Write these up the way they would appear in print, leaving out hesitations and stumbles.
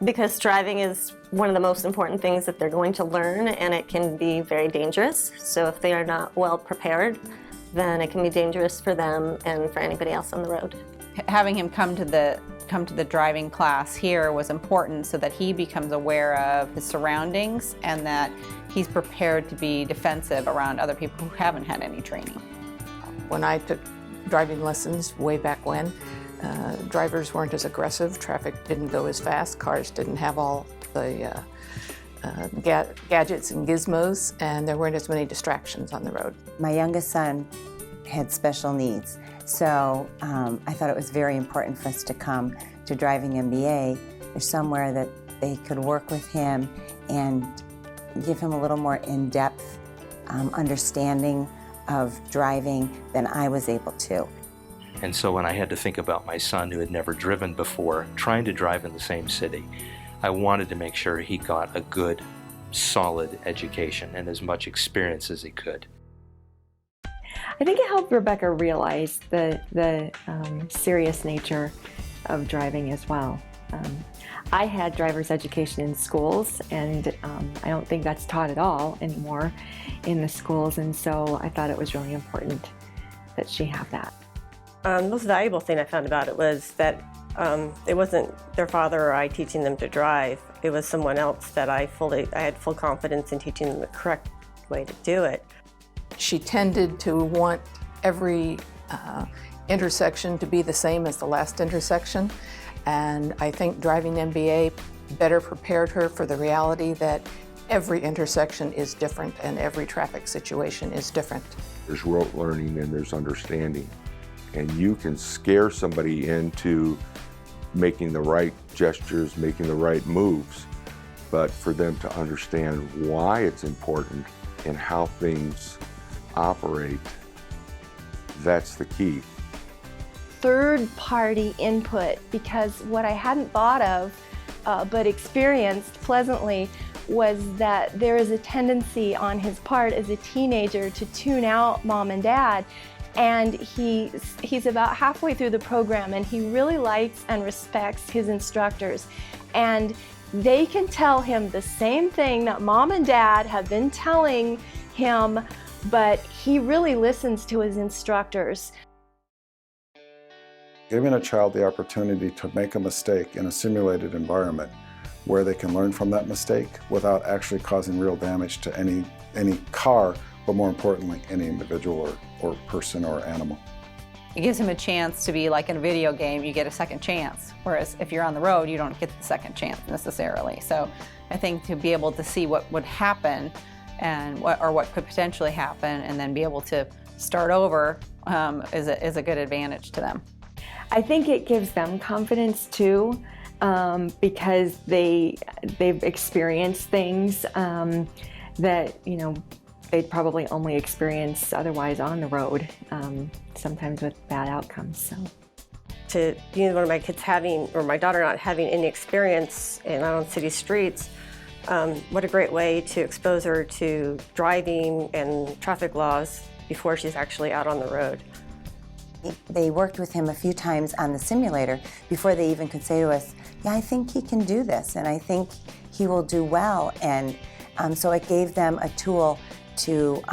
Because driving is one of the most important things that they're going to learn, and it can be very dangerous. So if they are not well prepared, then it can be dangerous for them and for anybody else on the road. Having him come to the driving class here was important so that he becomes aware of his surroundings and that he's prepared to be defensive around other people who haven't had any training. When I took driving lessons way back when, drivers weren't as aggressive, traffic didn't go as fast, cars didn't have all the gadgets and gizmos, and there weren't as many distractions on the road. My youngest son had special needs, so I thought it was very important for us to come to Driving MBA. There's somewhere that they could work with him and give him a little more in-depth understanding of driving than I was able to. And so when I had to think about my son who had never driven before, trying to drive in the same city, I wanted to make sure he got a good, solid education and as much experience as he could. I think it helped Rebecca realize the serious nature of driving as well. I had driver's education in schools, and I don't think that's taught at all anymore in the schools, and so I thought it was really important that she have that. The most valuable thing I found about it was that it wasn't their father or I teaching them to drive. It was someone else that I had full confidence in teaching them the correct way to do it. She tended to want every intersection to be the same as the last intersection, and I think Driving MBA better prepared her for the reality that every intersection is different and every traffic situation is different. There's rote learning and there's understanding. And you can scare somebody into making the right gestures, making the right moves, but for them to understand why it's important and how things operate, that's the key. Third-party input, because what I hadn't thought of but experienced pleasantly was that there is a tendency on his part as a teenager to tune out mom and dad. And he's about halfway through the program, and he really likes and respects his instructors. And they can tell him the same thing that mom and dad have been telling him, but he really listens to his instructors. Giving a child the opportunity to make a mistake in a simulated environment where they can learn from that mistake without actually causing real damage to any car, but more importantly, any individual or person or animal. It gives him a chance to be like in a video game, you get a second chance. Whereas if you're on the road, you don't get the second chance necessarily. So I think to be able to see what would happen and what could potentially happen and then be able to start over is a good advantage to them. I think it gives them confidence too, because they've experienced things that, you know, they'd probably only experience otherwise on the road, sometimes with bad outcomes. So, To be one of my kids having, or my daughter not having any experience on city streets, what a great way to expose her to driving and traffic laws before she's actually out on the road. They worked with him a few times on the simulator before they even could say to us, yeah, I think he can do this, and I think he will do well. And so it gave them a tool to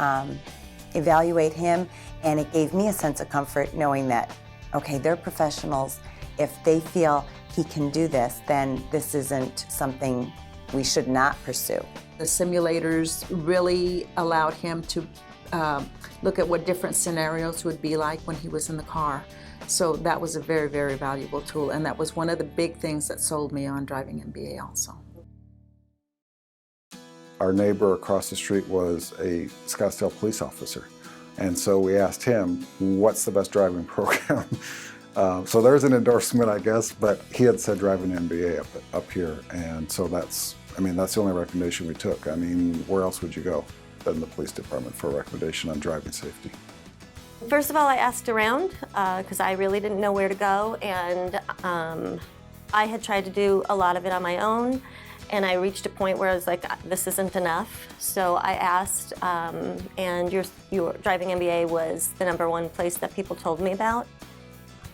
evaluate him, and it gave me a sense of comfort knowing that, okay, they're professionals. If they feel he can do this, then this isn't something we should not pursue. The simulators really allowed him to look at what different scenarios would be like when he was in the car. So that was a very, very valuable tool, and that was one of the big things that sold me on Driving MBA also. Our neighbor across the street was a Scottsdale police officer, and so we asked him, what's the best driving program? So there's an endorsement, I guess, but he had said Driving MBA up here, and so that's the only recommendation we took. I mean, where else would you go than the police department for a recommendation on driving safety? First of all, I asked around because I really didn't know where to go, and I had tried to do a lot of it on my own, and I reached a point where I was like, this isn't enough. So I asked, and your Driving MBA was the #1 place that people told me about.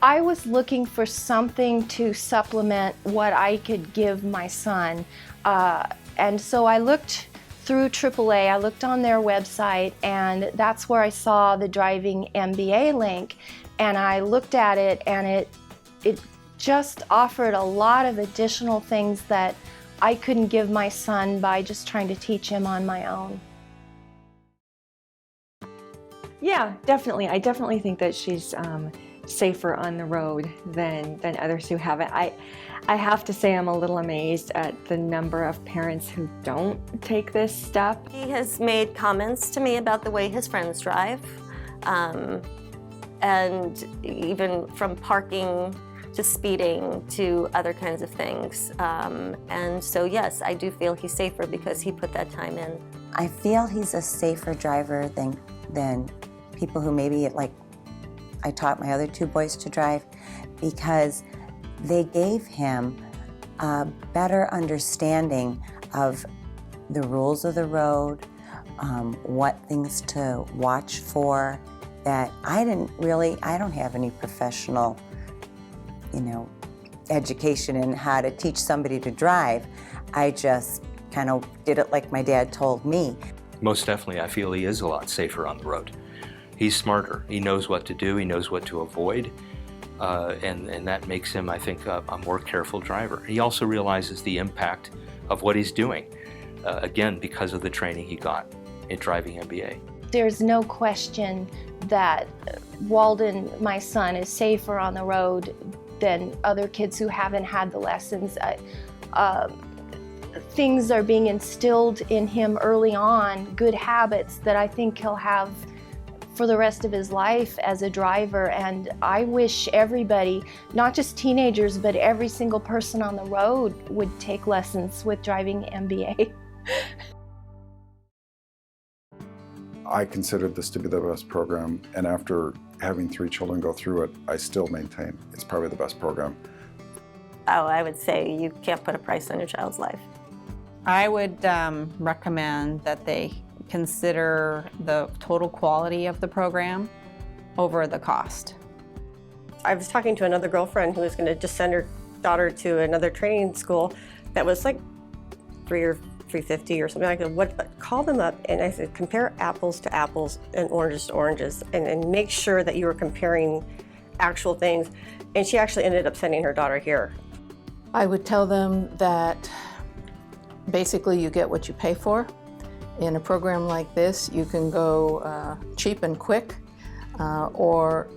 I was looking for something to supplement what I could give my son. And so I looked through AAA, I looked on their website, and that's where I saw the Driving MBA link. And I looked at it, and it just offered a lot of additional things that I couldn't give my son by just trying to teach him on my own. Yeah, definitely. I definitely think that she's safer on the road than others who haven't. I have to say I'm a little amazed at the number of parents who don't take this step. He has made comments to me about the way his friends drive, and even from parking to speeding to other kinds of things. And so yes, I do feel he's safer because he put that time in. I feel he's a safer driver than people who maybe, like I taught my other two boys to drive, because they gave him a better understanding of the rules of the road, what things to watch for, that I don't have any professional, education in how to teach somebody to drive. I just kind of did it like my dad told me. Most definitely, I feel he is a lot safer on the road. He's smarter. He knows what to do. He knows what to avoid. And that makes him, I think, a more careful driver. He also realizes the impact of what he's doing, again, because of the training he got at Driving MBA. There's no question that Walden, my son, is safer on the road than other kids who haven't had the lessons. Things are being instilled in him early on, good habits that I think he'll have for the rest of his life as a driver. And I wish everybody, not just teenagers, but every single person on the road would take lessons with Driving MBA. I considered this to be the best program, and after having 3 children go through it, I still maintain it's probably the best program. Oh, I would say you can't put a price on your child's life. I would recommend that they consider the total quality of the program over the cost. I was talking to another girlfriend who was going to just send her daughter to another training school that was like $300 or $350 or something like that. Call them up and I said, compare apples to apples and oranges to oranges, and make sure that you were comparing actual things. And she actually ended up sending her daughter here. I would tell them that basically you get what you pay for. In a program like this, you can go cheap and quick, or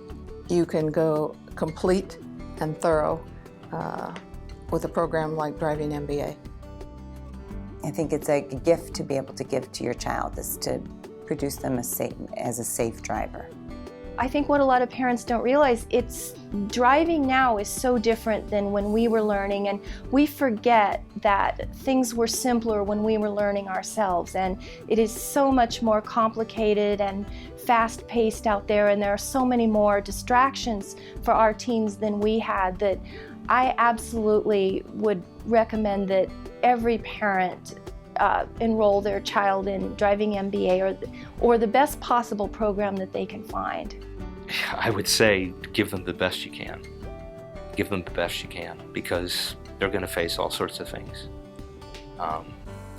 you can go complete and thorough with a program like Driving MBA. I think it's a gift to be able to give to your child, is to produce them as a safe driver. I think what a lot of parents don't realize, driving now is so different than when we were learning, and we forget that things were simpler when we were learning ourselves, and it is so much more complicated and fast-paced out there, and there are so many more distractions for our teens than we had, that I absolutely would recommend that every parent enroll their child in Driving MBA or the best possible program that they can find. I would say give them the best you can. Give them the best you can, because they're going to face all sorts of things.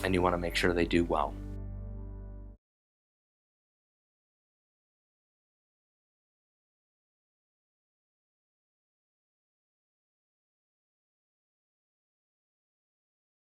And you want to make sure they do well.